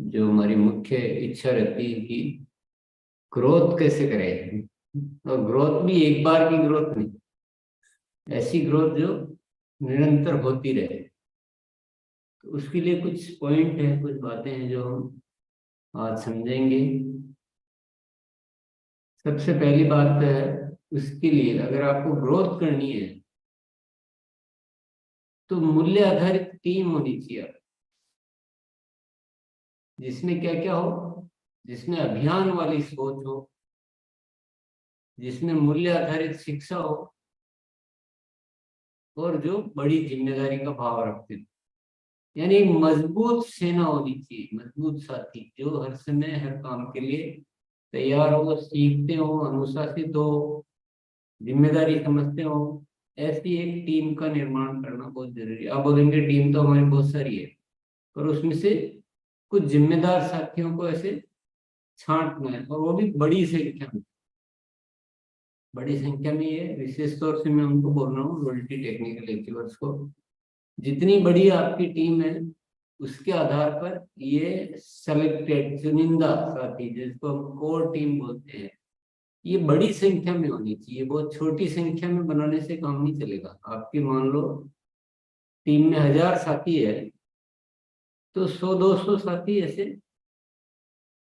जो हमारी मुख्य इच्छा रहती है कि ग्रोथ कैसे करें, और ग्रोथ भी एक बार की ग्रोथ नहीं, ऐसी ग्रोथ जो निरंतर होती रहे। तो उसके लिए कुछ पॉइंट है, कुछ बातें हैं जो हम आज समझेंगे। सबसे पहली बात है, उसके लिए अगर आपको ग्रोथ करनी है तो मूल्य आधारित टीम होनी चाहिए, जिसमें क्या क्या हो, जिसमें अभियान वाली सोच हो, जिसमें मूल्य आधारित शिक्षा हो, और जो बड़ी जिम्मेदारी का भाव रखते हो। यानी एक मजबूत सेना होनी चाहिए, मजबूत साथी जो हर समय हर काम के लिए तैयार हो, सीखते हो, अनुशासित हो, जिम्मेदारी समझते हो। ऐसी एक टीम का निर्माण करना बहुत जरूरी है। आप बोलेंगे टीम तो हमारी बहुत सारी है, पर उसमें से कुछ जिम्मेदार साथियों को ऐसे छांटना है, और वो भी बड़ी संख्या में। बड़ी संख्या में ये विशेष तौर से मैं उनको बोल रहा हूँ, मल्टी टेक्निकल अचीवर्स को। जितनी बड़ी आपकी टीम है उसके आधार पर ये सेलेक्टेड चुनिंदा साथी, जिसको हम कोर टीम बोलते हैं, ये बड़ी संख्या में होनी चाहिए। बहुत छोटी संख्या में बनाने से काम नहीं चलेगा। आपकी मान लो टीम में 1000 साथी है, तो 100-200 साथी ऐसे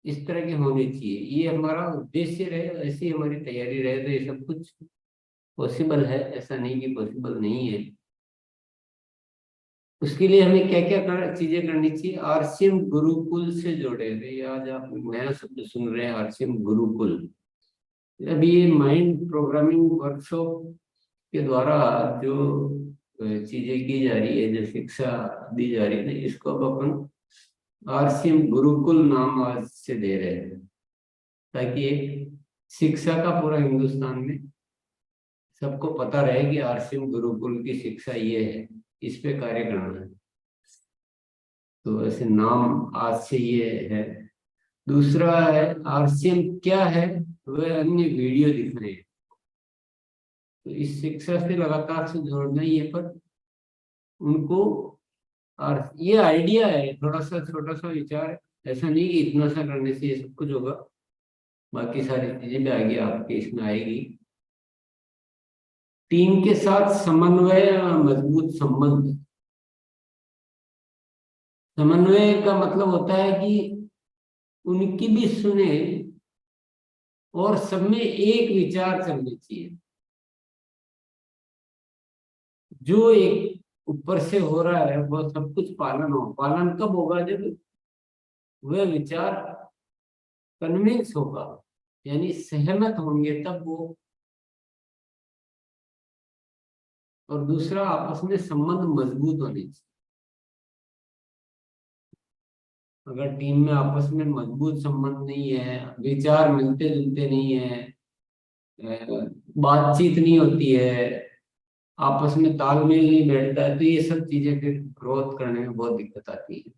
इस तरह के होने चाहिए। ये हमारा उद्देश्य रहे, ऐसी हमारी तैयारी रहे, तो ये सब कुछ पॉसिबल है। ऐसा नहीं कि पॉसिबल नहीं है। उसके लिए हमें क्या क्या चीजें करनी चाहिए। आरसीएम गुरुकुल से जोड़े हुए, आज आप नया शब्द सुन रहे हैं, आरसीएम गुरुकुल। अभी ये माइंड प्रोग्रामिंग वर्कशॉप के द्वारा जो चीजें की जा रही है, जो शिक्षा दी जा रही है, इसको अब अपन आरसीएम गुरुकुल नाम आज से दे रहे हैं, ताकि एक शिक्षा का पूरा हिंदुस्तान में सबको पता रहे कि आरसीएम गुरुकुल की शिक्षा ये है, इस पे कार्य करना है। तो ऐसे नाम आज से ये है। दूसरा है, आरसीएम क्या है, वह अन्य वीडियो दिख रहे हैं। तो इस शिक्षा से लगातार से जोड़ना ही है, पर उनको, और ये आइडिया है, थोड़ा सा छोटा सा विचार है। ऐसा नहीं कि इतना सा करने से ये सब कुछ होगा, बाकी सारी चीजें भी आगे आपके इसमें आएगी। टीम के साथ समन्वय, मजबूत संबंध। समन्वय का मतलब होता है कि उनकी भी सुने, और सब में एक विचार चलने चाहिए। जो एक ऊपर से हो रहा है वो सब कुछ पालन हो। पालन कब होगा, जब वह विचार कन्विंस होगा, यानी सहमत होंगे, तब वो। और दूसरा, आपस में संबंध मजबूत होने चाहिए। अगर टीम में आपस में मजबूत संबंध नहीं है, विचार मिलते जुलते नहीं है, बातचीत नहीं होती है, आपस में तालमेल नहीं बैठता है, तो ये सब चीजें फिर ग्रोथ करने में बहुत दिक्कत आती है।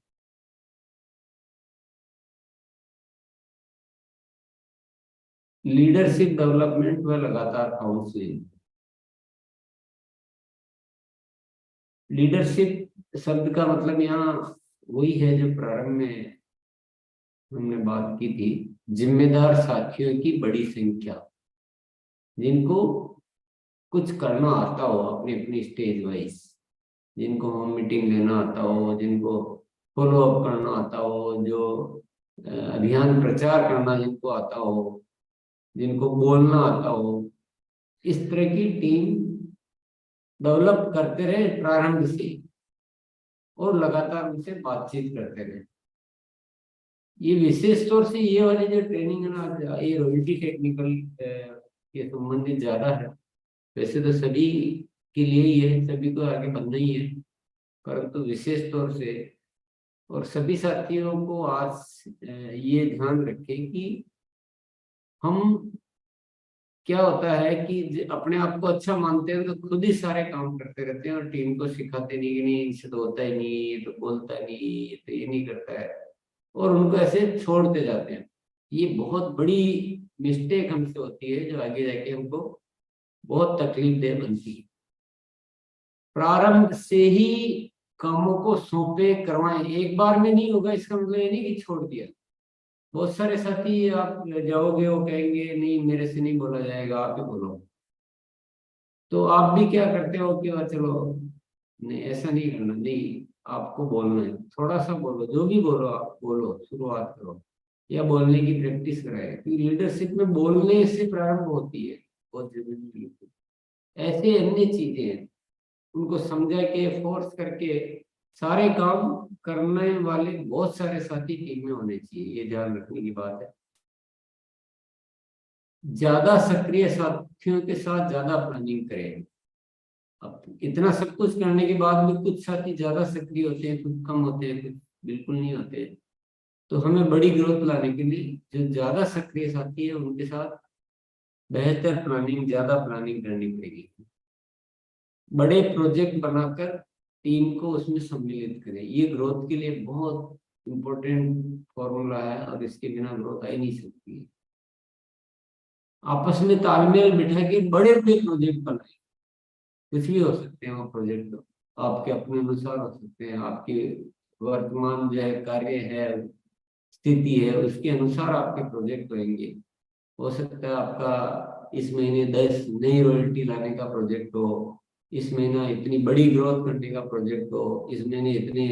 लीडरशिप डेवलपमेंट व लगातार काउंसलिंग। लीडरशिप शब्द का मतलब यहाँ वही है जो प्रारंभ में हमने बात की थी। जिम्मेदार साथियों की बड़ी संख्या, जिनको कुछ करना आता हो अपनी अपनी स्टेज वाइज, जिनको होम मीटिंग लेना आता हो, जिनको फॉलो अप करना आता हो, जो अभियान प्रचार करना जिनको आता हो, जिनको बोलना आता हो, इस तरह की टीम डेवलप करते रहे प्रारंभ से, और लगातार उनसे बातचीत करते रहे। ये विशेष तौर से ये वाली जो ट्रेनिंग है ना, ये रॉयल्टी टेक्निकल के संबंधित ज्यादा है। वैसे तो सभी के लिए ही है, सभी को आगे बढ़ना ही है, परंतु विशेष तौर से। और सभी साथियों को आज ये ध्यान रखें कि हम, क्या होता है कि अपने आप को अच्छा मानते हैं तो खुद ही सारे काम करते रहते हैं, और टीम को सिखाते नहीं कि नहीं इनसे तो होता ही नहीं, ये तो बोलता नहीं, ये तो ये नहीं करता है, और उनको ऐसे छोड़ते जाते हैं। ये बहुत बड़ी मिस्टेक हमसे होती है, जो आगे जाके हमको बहुत तकलीफ दे बनती है। प्रारंभ से ही कामों को सौंपे, करवाएं। एक बार में नहीं होगा इसका मतलब ये नहीं कि छोड़ दिया। बहुत सारे साथी आप जाओगे वो कहेंगे नहीं मेरे से नहीं बोला जाएगा, आप ही बोलो। तो आप भी क्या करते हो कि चलो नहीं ऐसा नहीं करना, नहीं आपको बोलना है, थोड़ा सा बोलो, जो भी बोलो आप बोलो, शुरुआत करो या बोलने की प्रैक्टिस कराए, क्योंकि लीडरशिप में बोलने से प्रारंभ होती है, बहुत जरूरी है। ऐसे अन्य चीजें हैं, उनको समझा के फोर्स करके सारे काम करने वाले बहुत सारे साथी टीम में होने चाहिए, ये ध्यान रखने की बात है। ज्यादा सक्रिय साथियों के साथ ज्यादा प्लानिंग करें। अब इतना सब कुछ करने के बाद भी कुछ साथी ज्यादा सक्रिय होते हैं, कुछ कम होते हैं, कुछ बिल्कुल नहीं होते। तो हमें बड़ी ग्रोथ लाने के लिए जो ज्यादा सक्रिय साथी है उनके साथ बेहतर प्लानिंग, ज्यादा प्लानिंग करनी पड़ेगी। बड़े प्रोजेक्ट बनाकर टीम को उसमें सम्मिलित करें, ये ग्रोथ के लिए बहुत इंपॉर्टेंट फॉर्मूला है और इसके बिना ग्रोथ आ ही नहीं सकती है। आपस में तालमेल बिठा के बड़े बड़े प्रोजेक्ट बनाए, कुछ भी हो सकते हैं वो प्रोजेक्ट, आपके अपने अनुसार हो सकते हैं, आपके वर्तमान जो है कार्य है, स्थिति है, उसके अनुसार आपके प्रोजेक्ट होंगे। हो सकता है आपका इस महीने 10 नई रॉयल्टी लाने का प्रोजेक्ट हो, इस महीना इतनी बड़ी ग्रोथ करने का प्रोजेक्ट हो, इस महीने इतने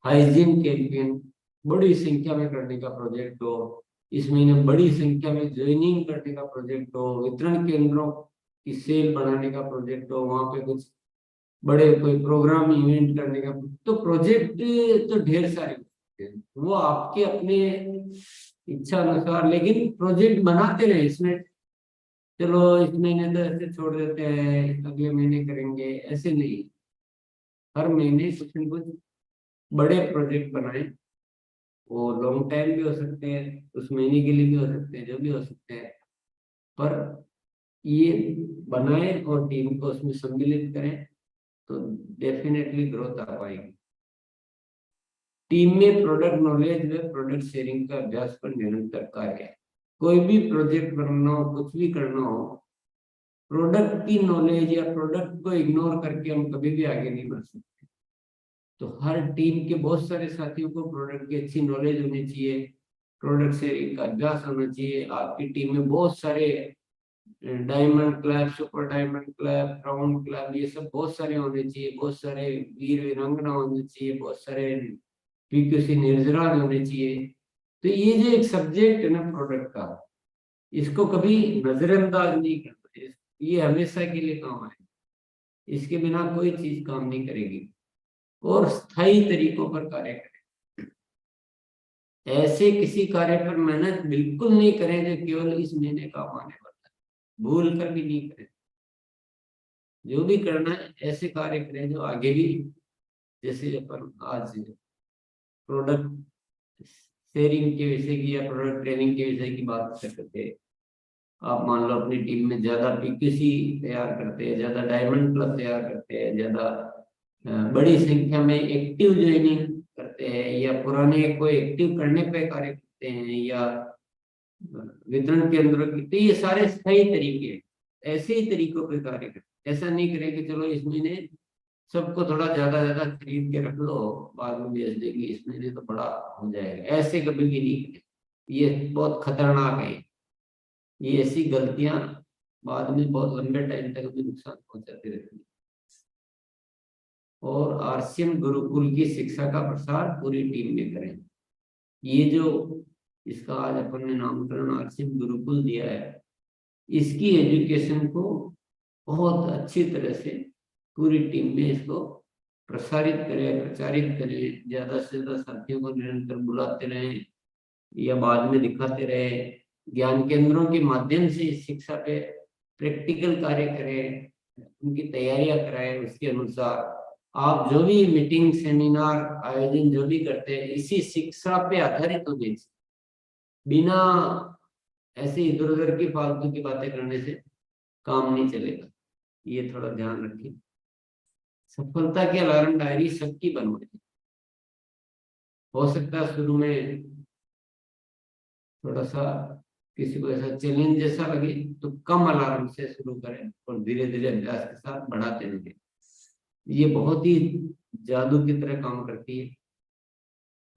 हाइजीन कैंपेन बड़ी संख्या में करने का प्रोजेक्ट हो, इस महीने बड़ी संख्या में ज्वाइनिंग करने का प्रोजेक्ट हो, वितरण केंद्रों की सेल बढ़ाने का प्रोजेक्ट हो, वहां पे कुछ बड़े कोई प्रोग्राम इवेंट करने का। तो प्रोजेक्ट तो ढेर सारे होते हैं, वो आपके अपने इच्छा अनुसार, लेकिन प्रोजेक्ट बनाते रहे इसमें। चलो इस महीने तो ऐसे छोड़ देते हैं, अगले महीने करेंगे, ऐसे नहीं। हर महीने कुछ न कुछ बड़े प्रोजेक्ट बनाए, वो लॉन्ग टाइम भी हो सकते हैं, उस महीने के लिए भी हो सकते हैं, जो भी हो सकते हैं, पर ये बनाए और टीम को उसमें सम्मिलित करें तो डेफिनेटली ग्रोथ आ पाएगी। टीम में प्रोडक्ट नॉलेज व प्रोडक्ट शेयरिंग का अभ्यास पर निरंतर कार्य है। कोई भी प्रोजेक्ट बनना हो, कुछ भी करना हो, प्रोडक्ट की नॉलेज या प्रोडक्ट को इग्नोर करके हम कभी भी आगे नहीं बढ़ सकते। तो हर टीम के बहुत सारे साथियों को प्रोडक्ट की अच्छी नॉलेज होनी चाहिए, प्रोडक्ट शेयरिंग का अभ्यास होना चाहिए। आपकी टीम में बहुत सारे diamond club, super diamond club, crown club, ये सब बहुत सारे होने चाहिए, बहुत सारे वीर वीरांगना होने चाहिए, बहुत सारे पीक्यूसी निर्जरा होने चाहिए। तो ये जो एक सब्जेक्ट है ना प्रोडक्ट का, इसको कभी नजरअंदाज नहीं करना है, ये हमेशा के लिए काम आए, इसके बिना कोई चीज काम नहीं करेगी। और स्थायी तरीकों पर कार्य करें, ऐसे किसी कार्य पर मेहनत बिल्कुल नहीं करें जो केवल इस महीने काम आने वाला है, भूल कर भी नहीं करें। जो भी करना है ऐसे कार्य करें जो आगे भी, जैसे अपन आज प्रोडक्ट शेयरिंग के विषय की या प्रोडक्ट ट्रेनिंग के विषय की बात कर सकते हैं। आप मान लो अपनी टीम में ज्यादा पीक्यूसी तैयार करते हैं, ज्यादा डायमंड क्लब तैयार करते हैं, ज्यादा बड़ी संख्या में एक्टिव ज्वाइनिंग करते हैं, या पुराने को एक्टिव करने पे कार्य करते हैं, या वितरण केंद्रों की, तो ये सारे सही तरीके हैं। ऐसे ही तरीकों पे कार्य करें, ऐसा नहीं करें कि चलो इस महीने सबको थोड़ा ज्यादा ज्यादा खरीद के रख लो, बाद में बेच देंगे, इस महीने तो बड़ा हो जाएगा, ऐसे कभी भी नहीं करें। ये बहुत खतरनाक है। ये ऐसी गलतियां बाद में बहुत लंबे टाइम तक हमें नुकसान पहुंचाती रहती है। और आरसीएम गुरुकुल की शिक्षा का प्रसार पूरी टीम में करें। ये जो इसका आज अपन ने नामकरण आरसीएम गुरुकुल दिया है, इसकी एजुकेशन को बहुत अच्छी तरह से पूरी टीम में इसको प्रसारित करें, प्रचारित करें, ज्यादा से ज्यादा साथियों को निरंतर बुलाते रहें या बाद में दिखाते रहे। ज्ञान केंद्रों के माध्यम से इस शिक्षा पे प्रैक्टिकल कार्य करें, उनकी तैयारियां कराएं, उसके अनुसार आप जो भी मीटिंग सेमिनार आयोजन जो भी करते हैं इसी शिक्षा पे आधारित होने चाहिए, बिना ऐसे इधर उधर की फालतू की बातें करने से काम नहीं चलेगा। ये थोड़ा ध्यान रखें। सफलता की अलार्म डायरी सबकी बनवाएं। हो सकता है शुरू में थोड़ा सा किसी को ऐसा चैलेंज जैसा लगे तो कम अलार्म से शुरू करें और धीरे धीरे अभ्यास के साथ बढ़ाते रहें। ये बहुत ही जादू की तरह काम करती है।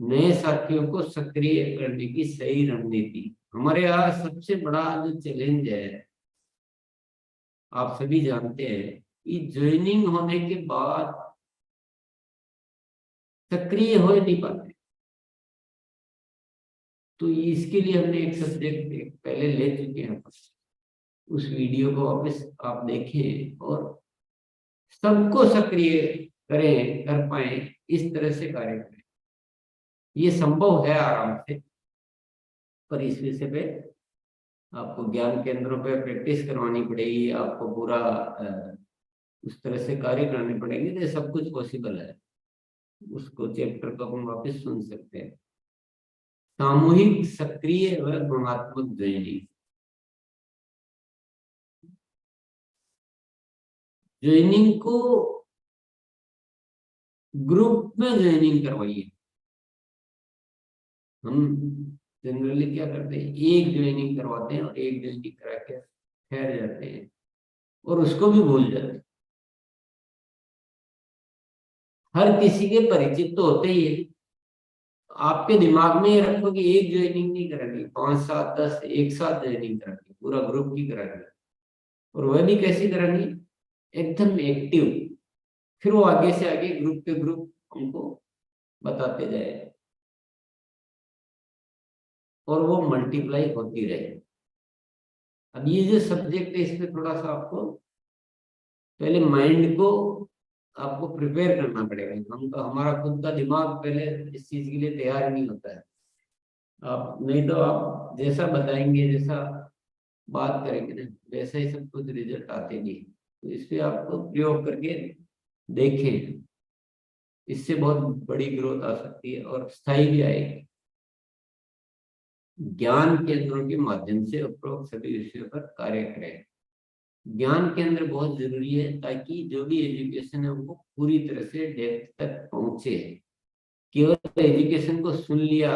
नए साथियों को सक्रिय करने की सही रणनीति। हमारे यहाँ सबसे बड़ा जो चैलेंज है, आप सभी जानते हैं कि ज्वाइनिंग होने के बाद सक्रिय हो नहीं पाते। तो इसके लिए हमने एक सब्जेक्ट पहले ले चुके हैं, उस वीडियो को वापस आप देखें और सबको सक्रिय करें, कर पाए, इस तरह से कार्य करें। ये संभव है आराम से, पर इस विषय पे आपको ज्ञान केंद्रों पे प्रैक्टिस करवानी पड़ेगी, आपको पूरा उस तरह से कार्य करने पड़ेंगे। तो सब कुछ पॉसिबल है। उसको चैप्टर को हम वापस सुन सकते हैं। सामूहिक, सक्रिय व गुणात्मक ज्वाइनिंग। ज्वाइनिंग को ग्रुप में ज्वाइनिंग करवाइए। हम जनरली क्या करते हैं, एक ज्वाइनिंग करवाते हैं और एक ज्वाइनिंग करा के ठहर जाते हैं और उसको भी भूल जाते हैं। हर किसी के परिचित तो होते ही है। आपके दिमाग में ये रखो कि एक ज्वाइनिंग नहीं करानी, 5 7 10 एक साथ ज्वाइनिंग करानी, पूरा ग्रुप की करानी। और वह भी कैसी करानी, एकदम एक्टिव। फिर वो आगे से आगे ग्रुप के ग्रुप हमको बताते जाए और वो मल्टीप्लाई होती रहे। अब ये जो सब्जेक्ट है, इसमें थोड़ा सा आपको पहले माइंड को आपको प्रिपेयर करना पड़ेगा। हम तो, हमारा खुद का दिमाग पहले इस चीज के लिए तैयार नहीं होता है। आप नहीं तो आप जैसा बताएंगे, जैसा बात करेंगे ना, वैसा ही सब कुछ रिजल्ट आते नहीं। तो इस पे आपको प्रयोग करके देखें, इससे बहुत बड़ी ग्रोथ आ सकती है और स्थायी भी आएगी। ज्ञान केंद्रों के माध्यम से उपरोक्त सभी विषयों पर कार्य करें। ज्ञान केंद्र बहुत जरूरी है, ताकि जो भी एजुकेशन है वो पूरी तरह से डेप्थ तक पहुंचे। केवल एजुकेशन को सुन लिया,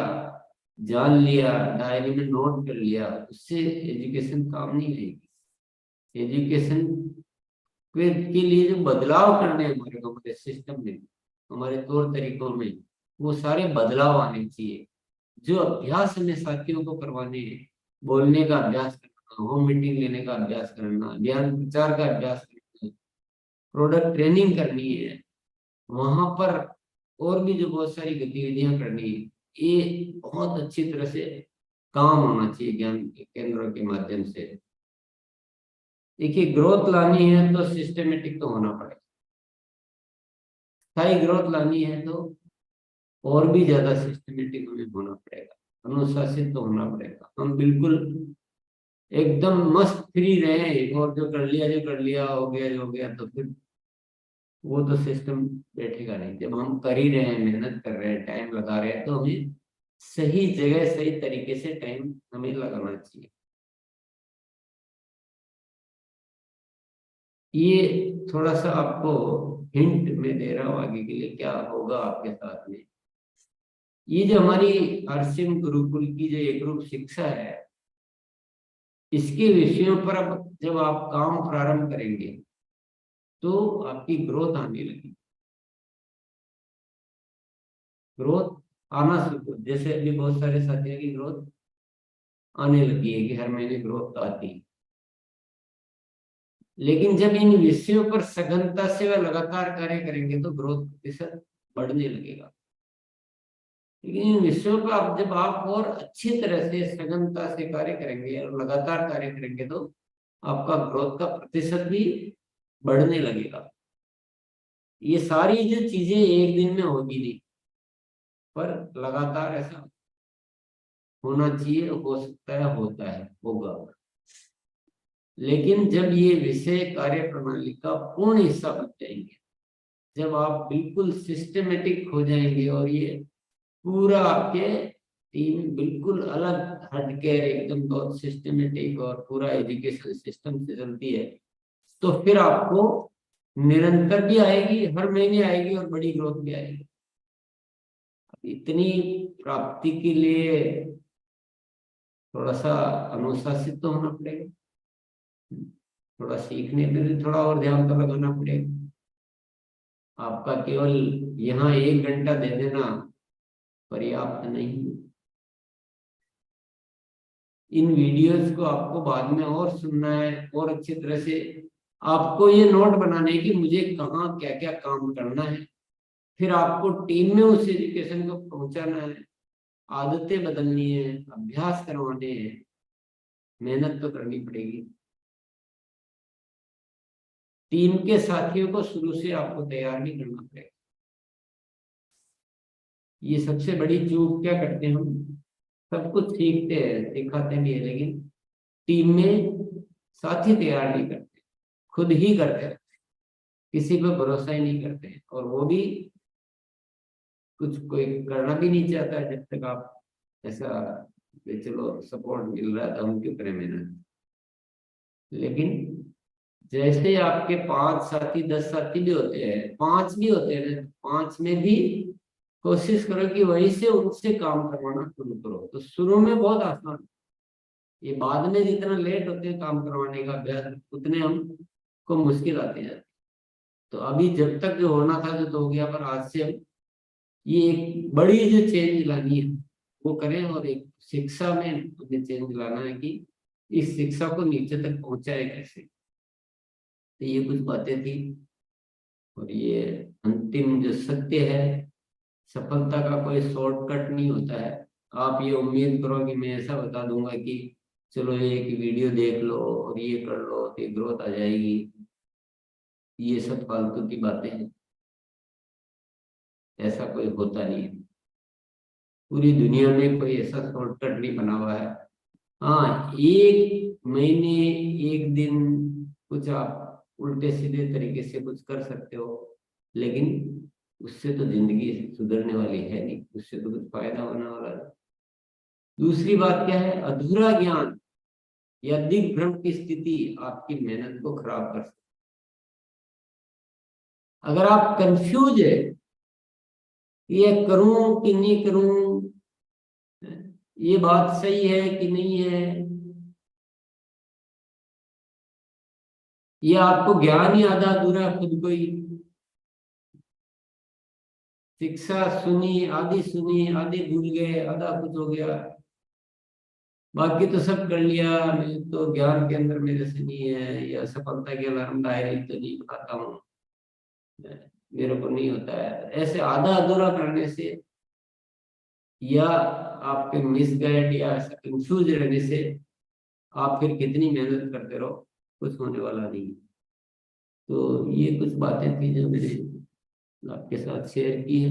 जान लिया, डायरी में नोट कर लिया, उससे एजुकेशन काम नहीं आएगी। एजुकेशन के लिए जो बदलाव करने हैं हमारे सिस्टम में, हमारे तौर तरीकों में, वो सारे बदलाव आने चाहिए। जो अभ्यास हमें साथियों को करवाने हैं, बोलने का अभ्यास करना, होम मीटिंग लेने का अभ्यास करना, ज्ञान प्रचार का अभ्यास करना, प्रोडक्ट ट्रेनिंग करनी है, वहां पर और भी जो बहुत सारी गतिविधियां करनी है, ये बहुत अच्छी तरह से काम होना चाहिए ज्ञान केंद्रों के माध्यम से। देखिए, ग्रोथ लानी है तो सिस्टमेटिक तो होना पड़ेगा। स्थायी ग्रोथ लानी है तो और भी ज्यादा सिस्टमेटिक हमें होना पड़ेगा, अनुशासित तो होना पड़ेगा। हम बिल्कुल एकदम मस्त फ्री रहे और जो कर लिया, जो कर लिया, हो गया जो हो गया, तो फिर वो तो सिस्टम बैठेगा नहीं। जब हम कर ही रहे हैं, मेहनत कर रहे हैं, टाइम लगा रहे हैं, तो हमें सही जगह सही तरीके से टाइम हमें लगाना चाहिए। ये थोड़ा सा आपको हिंट में दे रहा हूँ आगे के लिए क्या होगा आपके साथ में। ये जो हमारी हरसिम गुरुकुल की जो एक रूप शिक्षा है, इसके विषयों पर अब जब आप काम प्रारंभ करेंगे तो आपकी ग्रोथ आने लगी। ग्रोथ आना शुरू, जैसे अभी बहुत सारे साथियों की ग्रोथ आने लगी है कि हर महीने ग्रोथ तो आती है। लेकिन जब इन विषयों पर सघनता से व लगातार कार्य करेंगे तो ग्रोथ प्रतिशत बढ़ने लगेगा। लेकिन इन विषयों पर आप जब आप और अच्छी तरह से सघनता से कार्य करेंगे और लगातार कार्य करेंगे तो आपका ग्रोथ का प्रतिशत भी बढ़ने लगेगा। ये सारी जो चीजें एक दिन में होगी नहीं, पर लगातार ऐसा होना चाहिए, हो सकता है, होता है, होगा। लेकिन जब ये विषय कार्य प्रणाली का पूर्ण हिस्सा बन जाएंगे, जब आप बिल्कुल सिस्टमेटिक हो जाएंगे और ये पूरा आपके टीम बिल्कुल अलग हटके एकदम बहुत सिस्टमेटिक और पूरा एजुकेशन सिस्टम से चलती है, तो फिर आपको निरंतर भी आएगी, हर महीने आएगी और बड़ी ग्रोथ भी आएगी। इतनी प्राप्ति के लिए थोड़ा सा अनुशासित तो होना पड़ेगा, थोड़ा सीखने में भी थोड़ा और ध्यान तो लगाना पड़ेगा। आपका केवल यहाँ 1 घंटा दे देना पर्याप्त नहीं है। इन वीडियोस को आपको बाद में और सुनना है और अच्छी तरह से आपको ये नोट बनाने की मुझे कहाँ क्या क्या काम करना है, फिर आपको टीम में उस एजुकेशन को पहुंचाना है, आदतें बदलनी है, अभ्यास करवाने हैं, मेहनत तो करनी पड़ेगी। टीम के साथियों को शुरू से आपको तैयार नहीं करना पड़ेगा। ये सबसे बड़ी चूक क्या करते हैं हम, सब कुछ सीखते हैं सिखाते भी है लेकिन टीम में साथी तैयार नहीं करते, खुद ही करते हैं, किसी पे भरोसा ही नहीं करते हैं, और वो भी कुछ कोई करना भी नहीं चाहता है जब तक आप ऐसा चलो सपोर्ट मिल रहा था हम क्यों करें मेहनत। लेकिन जैसे आपके 5 साथी 10 साथी भी होते हैं, 5 भी होते हैं, 5 में भी कोशिश करो कि वहीं से उनसे काम करवाना शुरू करो। तो शुरू में बहुत आसान, ये बाद में जितना लेट होते हैं काम करवाने का अभ्यास उतने हम को मुश्किल आते हैं। तो अभी जब तक जो होना था जो तो हो गया, पर आज से हम ये एक बड़ी जो चेंज लानी है वो करें, और एक शिक्षा में हमें चेंज लाना है कि इस शिक्षा को नीचे तक पहुंचाए कैसे। तो ये कुछ बातें थी, और ये अंतिम जो सत्य है, सफलता का कोई शॉर्टकट नहीं होता है। आप ये उम्मीद करो कि मैं ऐसा बता दूंगा कि चलो ये एक वीडियो देख लो और ये कर लो तो ग्रोथ आ जाएगी, ये सब फालतू की बातें हैं। ऐसा कोई होता नहीं है, पूरी दुनिया में कोई ऐसा शॉर्टकट नहीं बना हुआ है। हाँ, एक महीने एक दिन कुछ आप उल्टे सीधे तरीके से कुछ कर सकते हो, लेकिन उससे तो जिंदगी सुधरने वाली है नहीं, उससे तो कुछ फायदा होने वाला है। दूसरी बात क्या है, अधूरा ज्ञान या दिग्भ्रम की स्थिति आपकी मेहनत को खराब कर सकती है। अगर आप कंफ्यूज है ये करूं कि नहीं करूं, ये बात सही है कि नहीं है, ये आपको ज्ञान ही आधा अधूरा खुद को ही, शिक्षा सुनी आधी भूल गए, आधा कुछ हो गया, बाकी तो सब कर लिया, मैं तो ज्ञान के अंदर मेरे से नहीं है, या सफलता के अलार्म डायरी तो नहीं खाता हूँ, मेरे को नहीं होता है, ऐसे आधा अधूरा करने से या आपके मिसगाइड या ऐसा कंफ्यूज रहने से आप फिर कितनी मेहनत करते रहो कुछ होने वाला नहीं। तो ये कुछ बातें थी जो मैंने आपके साथ शेयर की है।